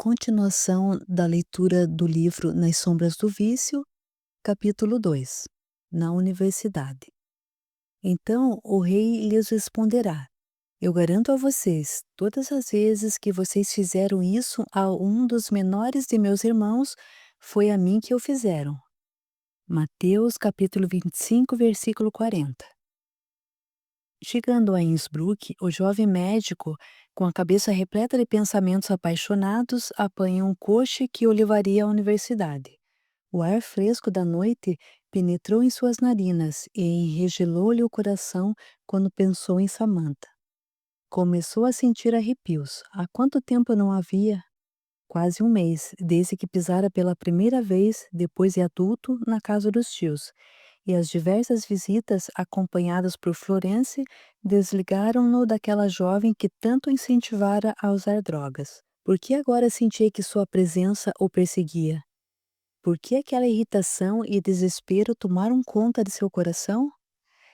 Continuação da leitura do livro Nas Sombras do Vício, capítulo 2. Na universidade. Então o rei lhes responderá: Eu garanto a vocês, todas as vezes que vocês fizeram isso a um dos menores de meus irmãos, foi a mim que o fizeram. Mateus capítulo 25, versículo 40. Chegando a Innsbruck, o jovem médico, com a cabeça repleta de pensamentos apaixonados, apanha um coche que o levaria à universidade. O ar fresco da noite penetrou em suas narinas e enregelou-lhe o coração quando pensou em Samantha. Começou a sentir arrepios. Há quanto tempo não havia? Quase um mês, desde que pisara pela primeira vez, depois de adulto, na casa dos tios, e as diversas visitas acompanhadas por Florence desligaram-no daquela jovem que tanto incentivara a usar drogas. Por que agora sentia que sua presença o perseguia? Por que aquela irritação e desespero tomaram conta de seu coração?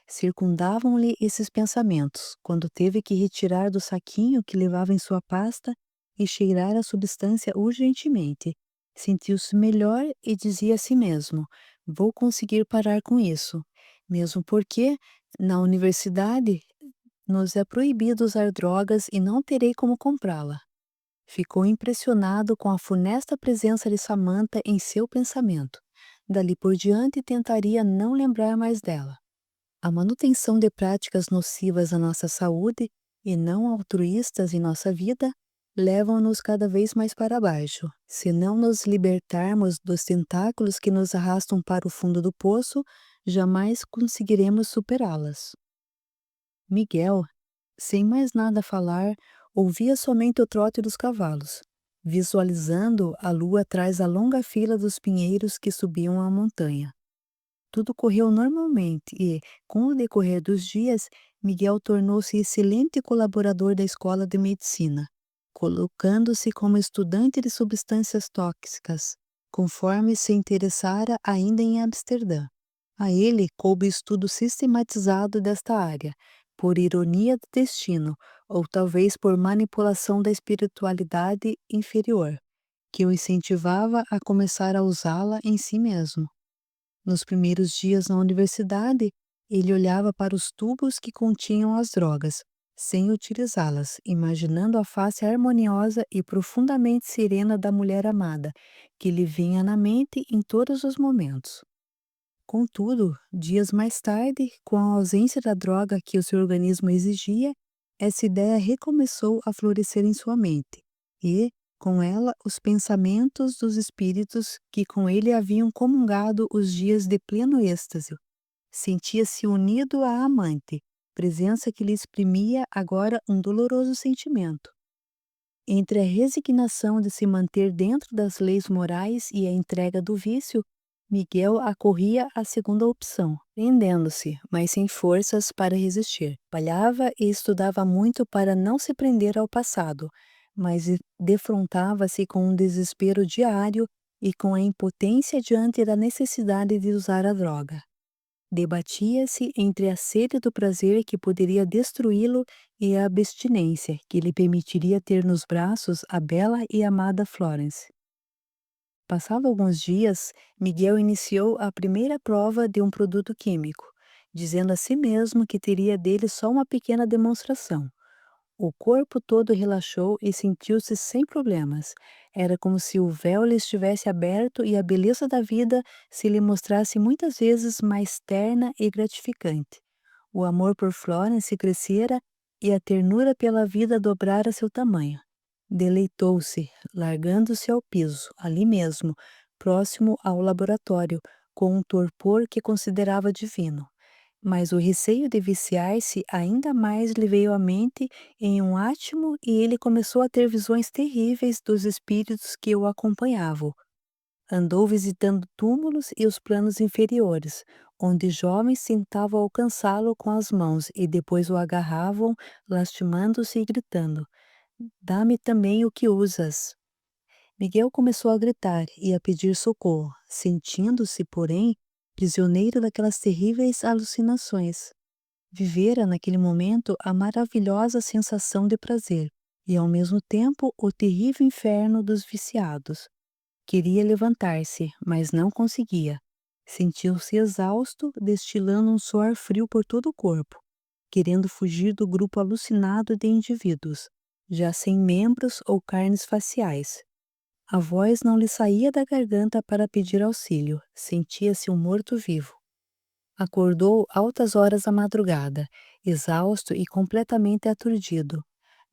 Circundavam-lhe esses pensamentos, quando teve que retirar do saquinho que levava em sua pasta e cheirar a substância urgentemente. Sentiu-se melhor e dizia a si mesmo: Vou conseguir parar com isso. Mesmo porque, na universidade, nos é proibido usar drogas e não terei como comprá-la. Ficou impressionado com a funesta presença de Samantha em seu pensamento. Dali por diante tentaria não lembrar mais dela. A manutenção de práticas nocivas à nossa saúde e não altruístas em nossa vida levam-nos cada vez mais para baixo. Se não nos libertarmos dos tentáculos que nos arrastam para o fundo do poço, jamais conseguiremos superá-las. Miguel, sem mais nada a falar, ouvia somente o trote dos cavalos, visualizando a lua atrás da longa fila dos pinheiros que subiam a montanha. Tudo correu normalmente e, com o decorrer dos dias, Miguel tornou-se excelente colaborador da escola de medicina, colocando-se como estudante de substâncias tóxicas, conforme se interessara ainda em Amsterdã. A ele coube o estudo sistematizado desta área, por ironia do destino, ou talvez por manipulação da espiritualidade inferior, que o incentivava a começar a usá-la em si mesmo. Nos primeiros dias na universidade, ele olhava para os tubos que continham as drogas, sem utilizá-las, imaginando a face harmoniosa e profundamente serena da mulher amada, que lhe vinha na mente em todos os momentos. Contudo, dias mais tarde, com a ausência da droga que o seu organismo exigia, essa ideia recomeçou a florescer em sua mente, e, com ela, os pensamentos dos espíritos que com ele haviam comungado os dias de pleno êxtase. Sentia-se unido à amante, presença que lhe exprimia agora um doloroso sentimento. Entre a resignação de se manter dentro das leis morais e a entrega do vício, Miguel acorria à segunda opção, prendendo-se, mas sem forças para resistir. Trabalhava e estudava muito para não se prender ao passado, mas defrontava-se com um desespero diário e com a impotência diante da necessidade de usar a droga. Debatia-se entre a sede do prazer que poderia destruí-lo e a abstinência que lhe permitiria ter nos braços a bela e amada Florence. Passado alguns dias, Miguel iniciou a primeira prova de um produto químico, dizendo a si mesmo que teria dele só uma pequena demonstração. O corpo todo relaxou e sentiu-se sem problemas. Era como se o véu lhe estivesse aberto e a beleza da vida se lhe mostrasse muitas vezes mais terna e gratificante. O amor por Florence crescera e a ternura pela vida dobrara seu tamanho. Deleitou-se, largando-se ao piso, ali mesmo, próximo ao laboratório, com um torpor que considerava divino. Mas o receio de viciar-se ainda mais lhe veio à mente em um átimo e ele começou a ter visões terríveis dos espíritos que o acompanhavam. Andou visitando túmulos e os planos inferiores, onde jovens tentavam alcançá-lo com as mãos e depois o agarravam, lastimando-se e gritando: Dá-me também o que usas. Miguel começou a gritar e a pedir socorro, sentindo-se, porém, prisioneiro daquelas terríveis alucinações. Vivera naquele momento a maravilhosa sensação de prazer, e ao mesmo tempo o terrível inferno dos viciados. Queria levantar-se, mas não conseguia. Sentiu-se exausto, destilando um suor frio por todo o corpo, querendo fugir do grupo alucinado de indivíduos, já sem membros ou carnes faciais. A voz não lhe saía da garganta para pedir auxílio, sentia-se um morto-vivo. Acordou altas horas da madrugada, exausto e completamente aturdido.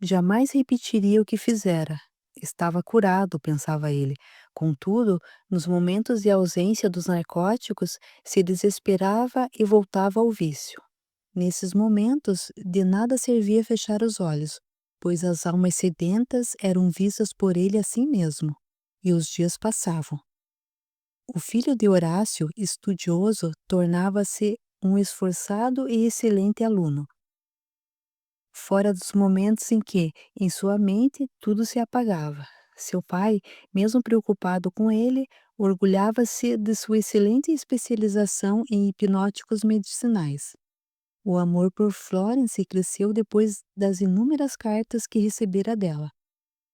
Jamais repetiria o que fizera. Estava curado, pensava ele. Contudo, nos momentos de ausência dos narcóticos, se desesperava e voltava ao vício. Nesses momentos, de nada servia fechar os olhos, pois as almas sedentas eram vistas por ele assim mesmo. E os dias passavam. O filho de Horácio, estudioso, tornava-se um esforçado e excelente aluno, fora dos momentos em que, em sua mente, tudo se apagava. Seu pai, mesmo preocupado com ele, orgulhava-se de sua excelente especialização em hipnóticos medicinais. O amor por Florence cresceu depois das inúmeras cartas que recebera dela.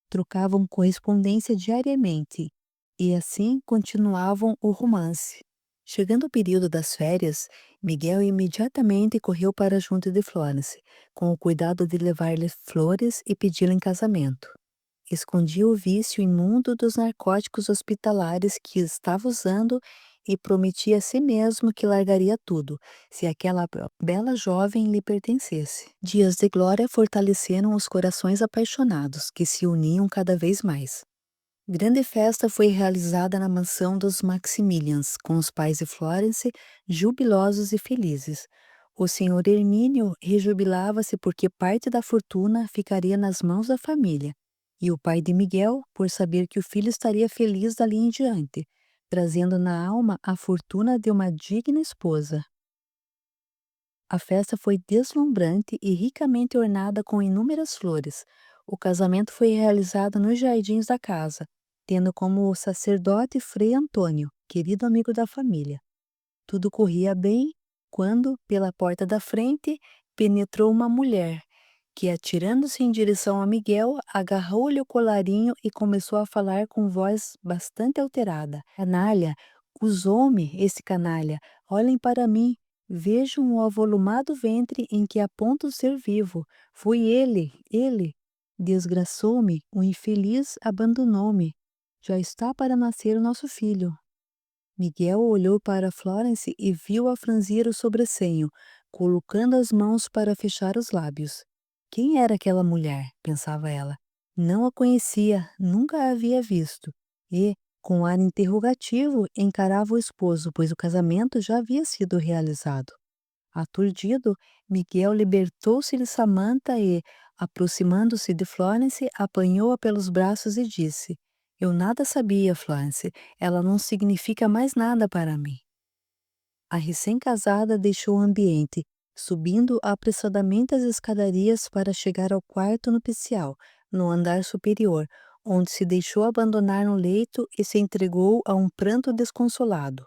Trocavam correspondência diariamente e assim continuavam o romance. Chegando o período das férias, Miguel imediatamente correu para junto de Florence, com o cuidado de levar-lhe flores e pedi-la em casamento. Escondia o vício imundo dos narcóticos hospitalares que estava usando e prometia a si mesmo que largaria tudo, se aquela bela jovem lhe pertencesse. Dias de glória fortaleceram os corações apaixonados, que se uniam cada vez mais. Grande festa foi realizada na mansão dos Maximilians, com os pais de Florence jubilosos e felizes. O senhor Hermínio rejubilava-se porque parte da fortuna ficaria nas mãos da família, e o pai de Miguel por saber que o filho estaria feliz dali em diante, trazendo na alma a fortuna de uma digna esposa. A festa foi deslumbrante e ricamente ornada com inúmeras flores. O casamento foi realizado nos jardins da casa, tendo como sacerdote Frei Antônio, querido amigo da família. Tudo corria bem quando, pela porta da frente, penetrou uma mulher, que, atirando-se em direção a Miguel, agarrou-lhe o colarinho e começou a falar com voz bastante alterada. Canalha, usou-me esse canalha, olhem para mim. Vejam o avolumado ventre em que aponta o ser vivo. Foi ele. Desgraçou-me, o infeliz abandonou-me. Já está para nascer o nosso filho. Miguel olhou para Florence e viu-a franzir o sobrecenho, colocando as mãos para fechar os lábios. Quem era aquela mulher? Pensava ela. Não a conhecia, nunca a havia visto. E, com ar interrogativo, encarava o esposo, pois o casamento já havia sido realizado. Aturdido, Miguel libertou-se de Samantha e, aproximando-se de Florence, apanhou-a pelos braços e disse: Eu nada sabia, Florence. Ela não significa mais nada para mim. A recém-casada deixou o ambiente, subindo apressadamente as escadarias para chegar ao quarto nupcial, no andar superior, onde se deixou abandonar no leito e se entregou a um pranto desconsolado.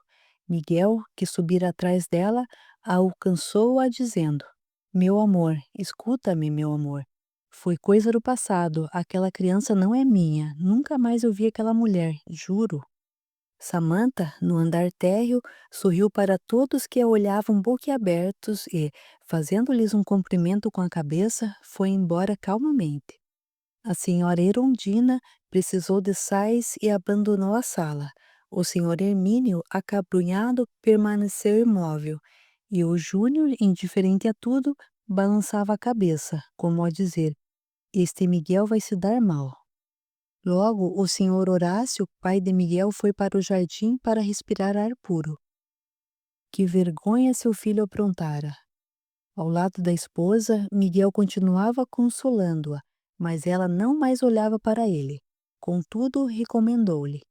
Miguel, que subira atrás dela, a alcançou-a dizendo: Meu amor, escuta-me, meu amor. Foi coisa do passado, aquela criança não é minha, nunca mais eu vi aquela mulher, juro. Samantha, no andar térreo, sorriu para todos que a olhavam boquiabertos e, fazendo-lhes um cumprimento com a cabeça, foi embora calmamente. A senhora Erundina precisou de sais e abandonou a sala. O senhor Hermínio, acabrunhado, permaneceu imóvel, e o Júnior, indiferente a tudo, balançava a cabeça, como a dizer: Este Miguel vai se dar mal. Logo, o senhor Horácio, pai de Miguel, foi para o jardim para respirar ar puro. Que vergonha seu filho aprontara! Ao lado da esposa, Miguel continuava consolando-a, mas ela não mais olhava para ele. Contudo, recomendou-lhe: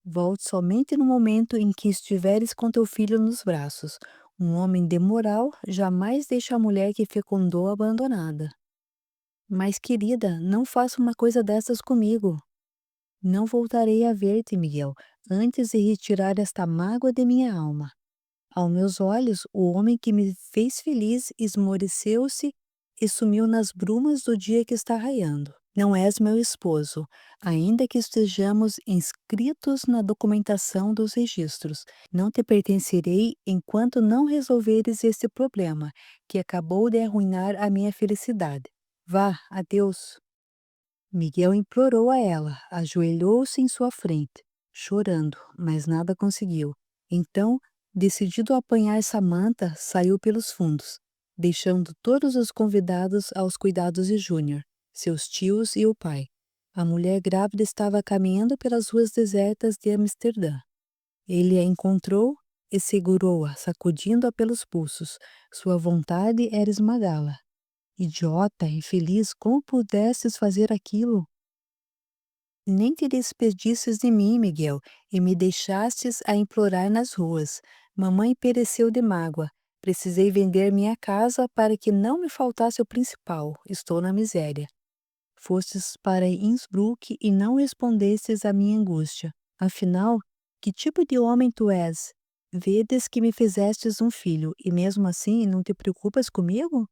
Volte somente no momento em que estiveres com teu filho nos braços. Um homem de moral jamais deixa a mulher que fecundou abandonada. Mas, querida, não faça uma coisa dessas comigo. Não voltarei a ver-te, Miguel, antes de retirar esta mágoa de minha alma. Aos meus olhos, o homem que me fez feliz esmoreceu-se e sumiu nas brumas do dia que está raiando. Não és meu esposo, ainda que estejamos inscritos na documentação dos registros. Não te pertencerei enquanto não resolveres este problema, que acabou de arruinar a minha felicidade. Vá, adeus. Miguel implorou a ela, ajoelhou-se em sua frente, chorando, mas nada conseguiu. Então, decidido a apanhar Samantha, saiu pelos fundos, deixando todos os convidados aos cuidados de Júnior, seus tios e o pai. A mulher grávida estava caminhando pelas ruas desertas de Amsterdã. Ele a encontrou e segurou-a, sacudindo-a pelos pulsos. Sua vontade era esmagá-la. Idiota, infeliz, como pudesses fazer aquilo? Nem te despedisses de mim, Miguel, e me deixastes a implorar nas ruas. Mamãe pereceu de mágoa. Precisei vender minha casa para que não me faltasse o principal. Estou na miséria. Fostes para Innsbruck e não respondestes à minha angústia. Afinal, que tipo de homem tu és? Vedes que me fizestes um filho, e mesmo assim não te preocupas comigo?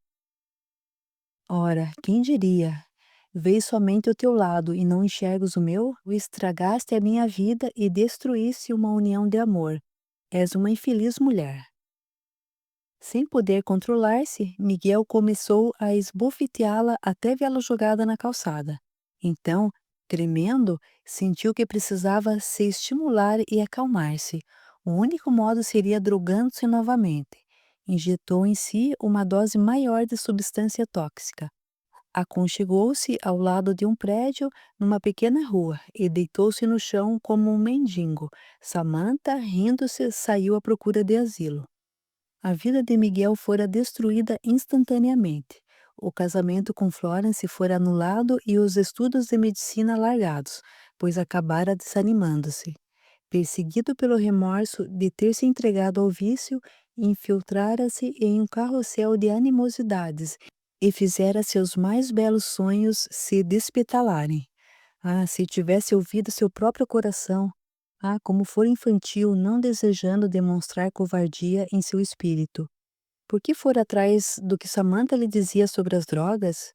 Ora, quem diria? Vês somente o teu lado e não enxergas o meu? O estragaste a minha vida e destruíste uma união de amor. És uma infeliz mulher. Sem poder controlar-se, Miguel começou a esbofeteá-la até vê-la jogada na calçada. Então, tremendo, sentiu que precisava se estimular e acalmar-se. O único modo seria drogando-se novamente. Injetou em si uma dose maior de substância tóxica. Aconchegou-se ao lado de um prédio, numa pequena rua, e deitou-se no chão como um mendigo. Samantha, rindo-se, saiu à procura de asilo. A vida de Miguel fora destruída instantaneamente. O casamento com Florence fora anulado e os estudos de medicina largados, pois acabara desanimando-se. Perseguido pelo remorso de ter se entregado ao vício, infiltrara-se em um carrossel de animosidades e fizera seus mais belos sonhos se despetalarem. Ah, se tivesse ouvido seu próprio coração! Ah, como fora infantil, não desejando demonstrar covardia em seu espírito. Por que fora atrás do que Samantha lhe dizia sobre as drogas?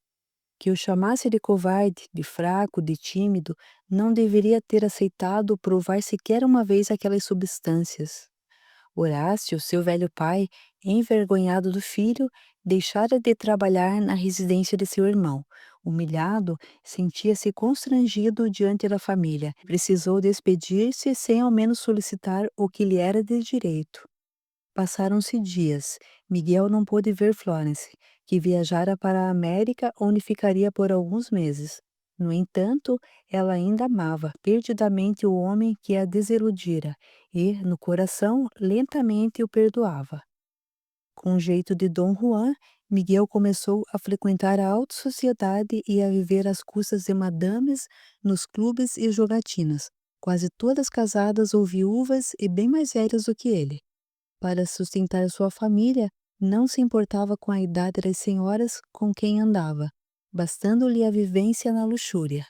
Que o chamasse de covarde, de fraco, de tímido, não deveria ter aceitado provar sequer uma vez aquelas substâncias. Horácio, seu velho pai, envergonhado do filho, deixara de trabalhar na residência de seu irmão. Humilhado, sentia-se constrangido diante da família. Precisou despedir-se sem ao menos solicitar o que lhe era de direito. Passaram-se dias. Miguel não pôde ver Florence, que viajara para a América, onde ficaria por alguns meses. No entanto, ela ainda amava perdidamente o homem que a desiludira e, no coração, lentamente o perdoava. Com o jeito de Dom Juan, Miguel começou a frequentar a alta sociedade e a viver às custas de madames nos clubes e jogatinas, quase todas casadas ou viúvas e bem mais velhas do que ele. Para sustentar sua família, não se importava com a idade das senhoras com quem andava, bastando-lhe a vivência na luxúria.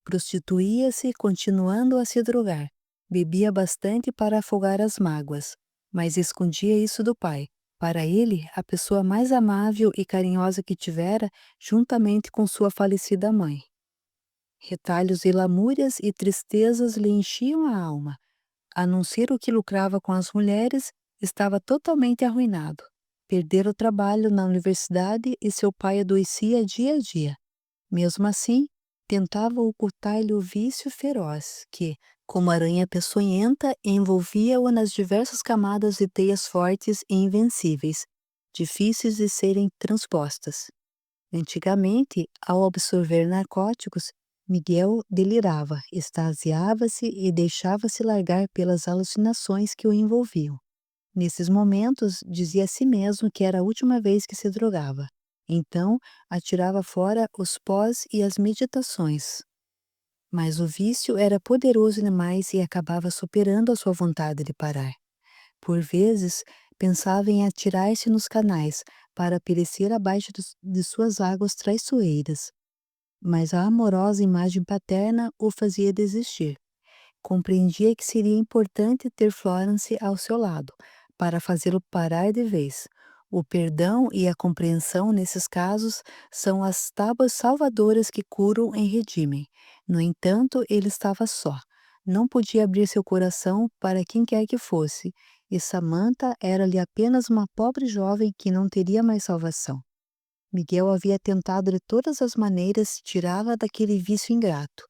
Prostituía-se, continuando a se drogar. Bebia bastante para afogar as mágoas, mas escondia isso do pai. Para ele, a pessoa mais amável e carinhosa que tivera, juntamente com sua falecida mãe. Retalhos de lamúrias e tristezas lhe enchiam a alma. A não ser o que lucrava com as mulheres, estava totalmente arruinado. Perdera o trabalho na universidade e seu pai adoecia dia a dia. Mesmo assim, tentava ocultar-lhe o vício feroz que, como aranha peçonhenta, envolvia-o nas diversas camadas de teias fortes e invencíveis, difíceis de serem transpostas. Antigamente, ao absorver narcóticos, Miguel delirava, extasiava-se e deixava-se largar pelas alucinações que o envolviam. Nesses momentos, dizia a si mesmo que era a última vez que se drogava. Então, atirava fora os pós e as meditações. Mas o vício era poderoso demais e acabava superando a sua vontade de parar. Por vezes, pensava em atirar-se nos canais para perecer abaixo de suas águas traiçoeiras. Mas a amorosa imagem paterna o fazia desistir. Compreendia que seria importante ter Florence ao seu lado, para fazê-lo parar de vez. O perdão e a compreensão, nesses casos, são as tábuas salvadoras que curam e redimem. No entanto, ele estava só. Não podia abrir seu coração para quem quer que fosse, e Samantha era-lhe apenas uma pobre jovem que não teria mais salvação. Miguel havia tentado de todas as maneiras tirá-la daquele vício ingrato,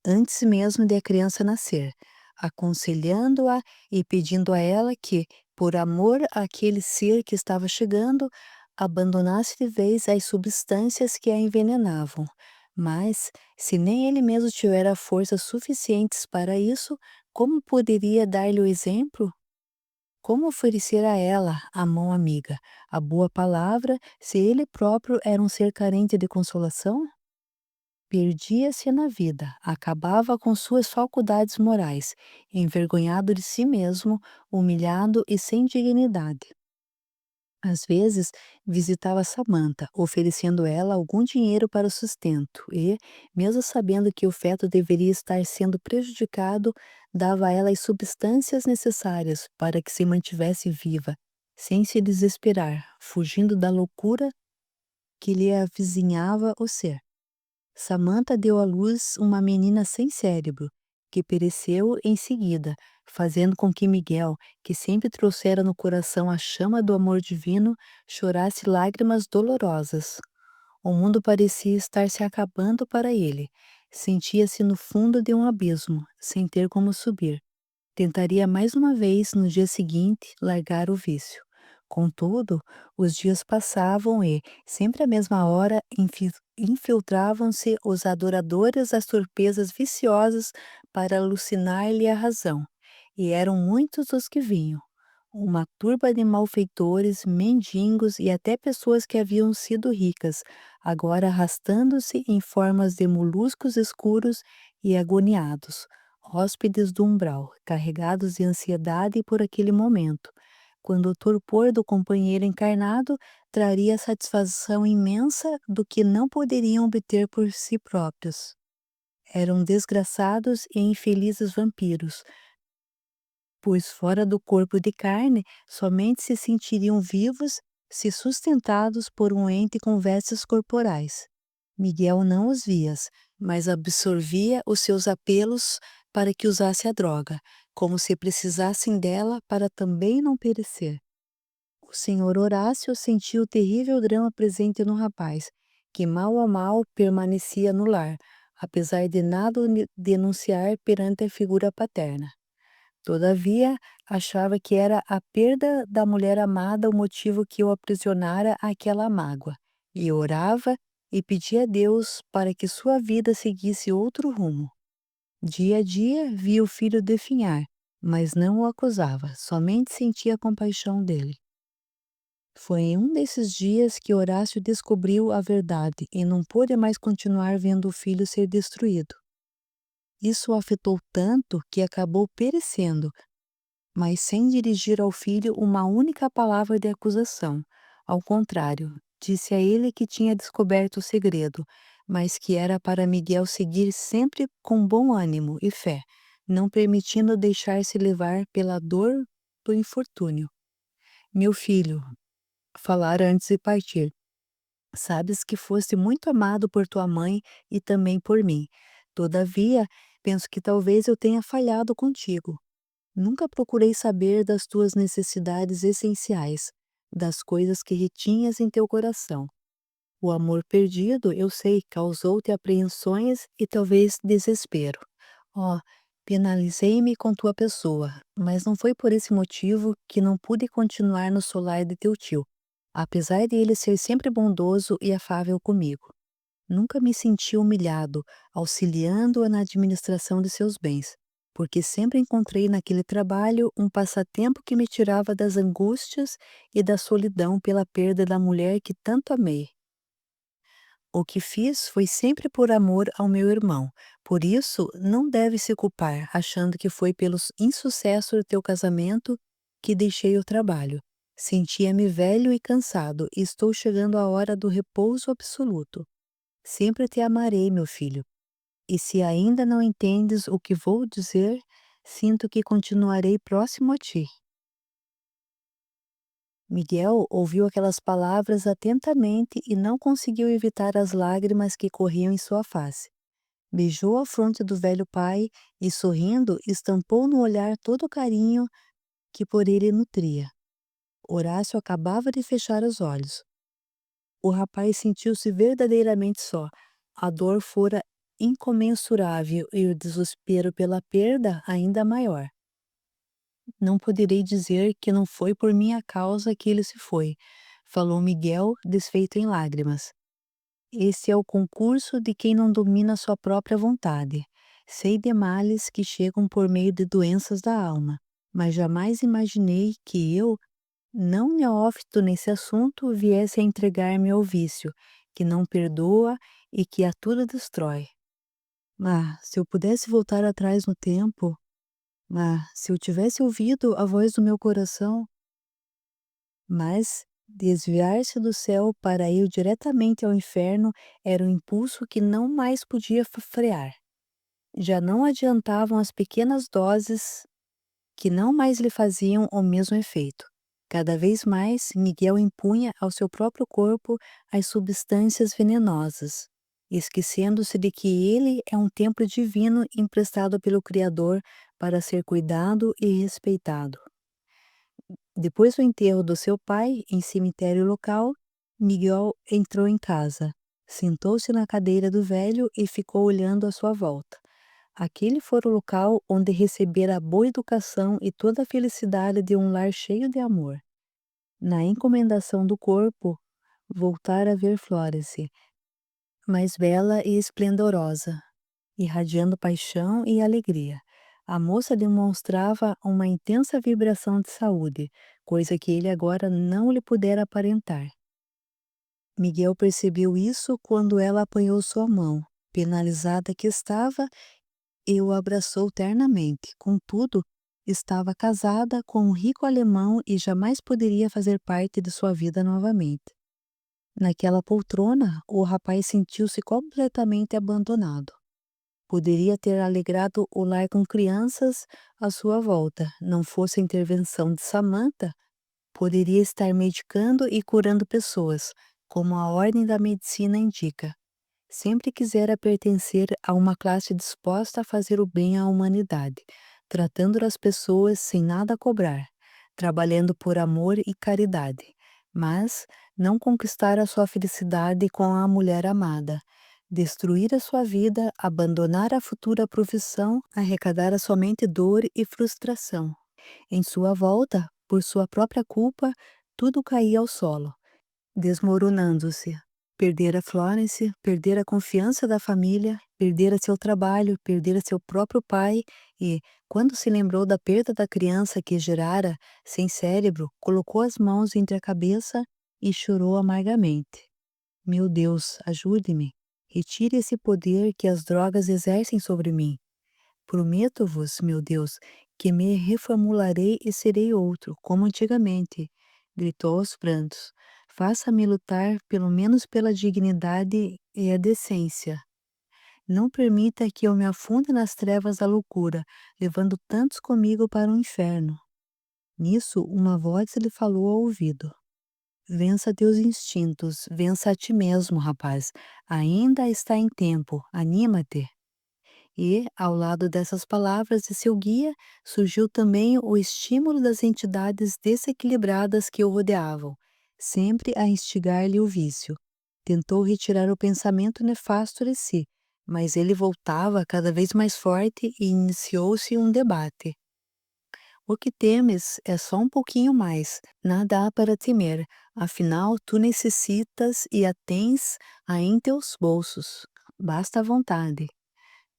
antes mesmo de a criança nascer, aconselhando-a e pedindo a ela que, por amor àquele ser que estava chegando, abandonasse de vez as substâncias que a envenenavam. Mas, se nem ele mesmo tivera forças suficientes para isso, como poderia dar-lhe o exemplo? Como oferecer a ela a mão amiga, a boa palavra, se ele próprio era um ser carente de consolação? Perdia-se na vida, acabava com suas faculdades morais, envergonhado de si mesmo, humilhado e sem dignidade. Às vezes, visitava Samantha, oferecendo ela algum dinheiro para o sustento e, mesmo sabendo que o feto deveria estar sendo prejudicado, dava a ela as substâncias necessárias para que se mantivesse viva, sem se desesperar, fugindo da loucura que lhe avizinhava o ser. Samantha deu à luz uma menina sem cérebro, que pereceu em seguida, fazendo com que Miguel, que sempre trouxera no coração a chama do amor divino, chorasse lágrimas dolorosas. O mundo parecia estar se acabando para ele. Sentia-se no fundo de um abismo, sem ter como subir. Tentaria mais uma vez no dia seguinte largar o vício. Contudo, os dias passavam e, sempre à mesma hora, infiltravam-se os adoradores das torpezas viciosas para alucinar-lhe a razão. E eram muitos os que vinham. Uma turba de malfeitores, mendigos e até pessoas que haviam sido ricas, agora arrastando-se em formas de moluscos escuros e agoniados, hóspedes do umbral, carregados de ansiedade por aquele momento, quando o torpor do companheiro encarnado traria a satisfação imensa do que não poderiam obter por si próprios. Eram desgraçados e infelizes vampiros, pois fora do corpo de carne somente se sentiriam vivos se sustentados por um ente com vestes corporais. Miguel não os via, mas absorvia os seus apelos para que usasse a droga, como se precisassem dela para também não perecer. O senhor Horácio sentiu o terrível drama presente no rapaz, que mal a mal permanecia no lar, apesar de nada o denunciar perante a figura paterna. Todavia, achava que era a perda da mulher amada o motivo que o aprisionara àquela mágoa, e orava e pedia a Deus para que sua vida seguisse outro rumo. Dia a dia via o filho definhar, mas não o acusava, somente sentia compaixão dele. Foi em um desses dias que Horácio descobriu a verdade e não pôde mais continuar vendo o filho ser destruído. Isso o afetou tanto que acabou perecendo, mas sem dirigir ao filho uma única palavra de acusação. Ao contrário, disse a ele que tinha descoberto o segredo, mas que era para Miguel seguir sempre com bom ânimo e fé, não permitindo deixar-se levar pela dor do infortúnio. Meu filho, falara antes de partir, sabes que foste muito amado por tua mãe e também por mim. Todavia, penso que talvez eu tenha falhado contigo. Nunca procurei saber das tuas necessidades essenciais, das coisas que retinhas em teu coração. O amor perdido, eu sei, causou-te apreensões e talvez desespero. Oh, penalizei-me com tua pessoa, mas não foi por esse motivo que não pude continuar no solar de teu tio, apesar de ele ser sempre bondoso e afável comigo. Nunca me senti humilhado, auxiliando-a na administração de seus bens, porque sempre encontrei naquele trabalho um passatempo que me tirava das angústias e da solidão pela perda da mulher que tanto amei. O que fiz foi sempre por amor ao meu irmão, por isso não deve se culpar, achando que foi pelo insucesso do teu casamento que deixei o trabalho. Sentia-me velho e cansado, e estou chegando à hora do repouso absoluto. Sempre te amarei, meu filho, e se ainda não entendes o que vou dizer, sinto que continuarei próximo a ti. Miguel ouviu aquelas palavras atentamente e não conseguiu evitar as lágrimas que corriam em sua face. Beijou a fronte do velho pai e, sorrindo, estampou no olhar todo o carinho que por ele nutria. Horácio acabava de fechar os olhos. O rapaz sentiu-se verdadeiramente só. A dor fora incomensurável e o desespero pela perda ainda maior. Não poderei dizer que não foi por minha causa que ele se foi, falou Miguel, desfeito em lágrimas. Esse é o concurso de quem não domina sua própria vontade. Sei de males que chegam por meio de doenças da alma, mas jamais imaginei que eu, não neófito nesse assunto, viesse a entregar-me ao vício, que não perdoa e que a tudo destrói. Se eu pudesse voltar atrás no tempo, se eu tivesse ouvido a voz do meu coração, mas desviar-se do céu para ir diretamente ao inferno era um impulso que não mais podia frear. Já não adiantavam as pequenas doses que não mais lhe faziam o mesmo efeito. Cada vez mais, Miguel impunha ao seu próprio corpo as substâncias venenosas, esquecendo-se de que ele é um templo divino emprestado pelo Criador para ser cuidado e respeitado. Depois do enterro do seu pai em cemitério local, Miguel entrou em casa, sentou-se na cadeira do velho e ficou olhando à sua volta. Aquele fora o local onde recebera a boa educação e toda a felicidade de um lar cheio de amor. Na encomendação do corpo, voltara a ver Florence, mais bela e esplendorosa, irradiando paixão e alegria. A moça demonstrava uma intensa vibração de saúde, coisa que ele agora não lhe pudera aparentar. Miguel percebeu isso quando ela apanhou sua mão, penalizada que estava, e o abraçou ternamente. Contudo, estava casada com um rico alemão e jamais poderia fazer parte de sua vida novamente. Naquela poltrona, o rapaz sentiu-se completamente abandonado. Poderia ter alegrado o lar com crianças à sua volta, não fosse a intervenção de Samantha, poderia estar medicando e curando pessoas, como a ordem da medicina indica. Sempre quisera pertencer a uma classe disposta a fazer o bem à humanidade, tratando as pessoas sem nada cobrar, trabalhando por amor e caridade, mas não conquistar a sua felicidade com a mulher amada, destruir a sua vida, abandonar a futura profissão, arrecadar somente dor e frustração. Em sua volta, por sua própria culpa, tudo caía ao solo, desmoronando-se. Perdera Florence, perdera a confiança da família, perdera seu trabalho, perdera seu próprio pai e, quando se lembrou da perda da criança que gerara, sem cérebro, colocou as mãos entre a cabeça e chorou amargamente. Meu Deus, ajude-me. Retire esse poder que as drogas exercem sobre mim. Prometo-vos, meu Deus, que me reformularei e serei outro, como antigamente, gritou aos prantos. Faça-me lutar pelo menos pela dignidade e a decência. Não permita que eu me afunde nas trevas da loucura, levando tantos comigo para o inferno. Nisso, uma voz lhe falou ao ouvido. Vença teus instintos, vença a ti mesmo, rapaz. Ainda está em tempo, anima-te. E, ao lado dessas palavras de seu guia, surgiu também o estímulo das entidades desequilibradas que o rodeavam, sempre a instigar-lhe o vício. Tentou retirar o pensamento nefasto de si, mas ele voltava cada vez mais forte e iniciou-se um debate. O que temes é só um pouquinho mais, nada há para temer, afinal tu necessitas e a tens aí em teus bolsos. Basta a vontade.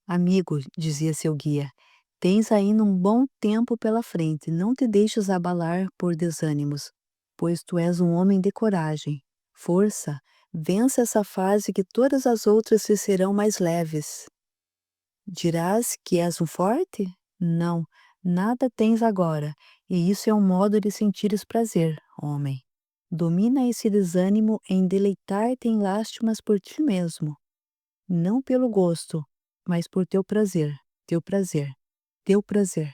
Amigo, dizia seu guia, tens ainda um bom tempo pela frente, não te deixes abalar por desânimos, pois tu és um homem de coragem. Força, vença essa fase que todas as outras te serão mais leves. Dirás que és um forte? Não, nada tens agora, e isso é um modo de sentires prazer, homem. Domina esse desânimo em deleitar-te em lástimas por ti mesmo. Não pelo gosto, mas por teu prazer, teu prazer, teu prazer.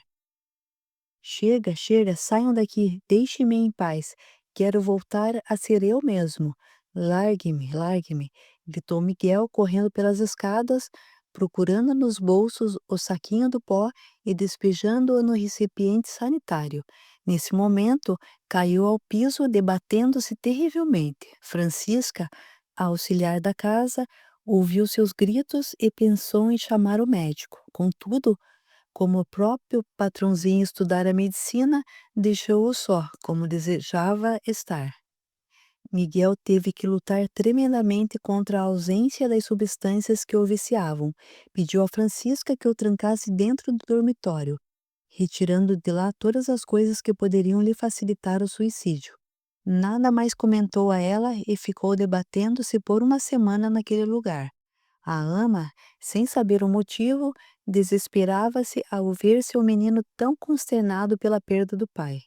Chega, chega, saiam daqui, deixe-me em paz. Quero voltar a ser eu mesmo. Largue-me, largue-me, gritou Miguel correndo pelas escadas, procurando nos bolsos o saquinho do pó e despejando-o no recipiente sanitário. Nesse momento, caiu ao piso, debatendo-se terrivelmente. Francisca, a auxiliar da casa, ouviu seus gritos e pensou em chamar o médico. Contudo, como o próprio patrãozinho estudara medicina, deixou-o só, como desejava estar. Miguel teve que lutar tremendamente contra a ausência das substâncias que o viciavam. Pediu a Francisca que o trancasse dentro do dormitório, retirando de lá todas as coisas que poderiam lhe facilitar o suicídio. Nada mais comentou a ela e ficou debatendo-se por uma semana naquele lugar. A ama, sem saber o motivo, desesperava-se ao ver seu menino tão consternado pela perda do pai.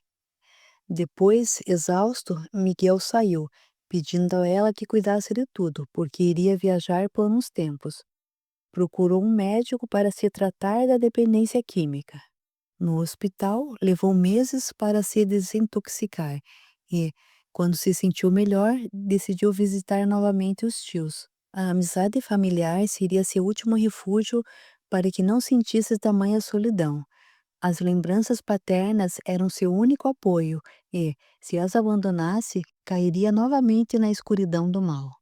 Depois, exausto, Miguel saiu, pedindo a ela que cuidasse de tudo, porque iria viajar por uns tempos. Procurou um médico para se tratar da dependência química. No hospital, levou meses para se desintoxicar e, quando se sentiu melhor, decidiu visitar novamente os tios. A amizade familiar seria seu último refúgio para que não sentisse tamanha solidão. As lembranças paternas eram seu único apoio e, se as abandonasse, cairia novamente na escuridão do mal.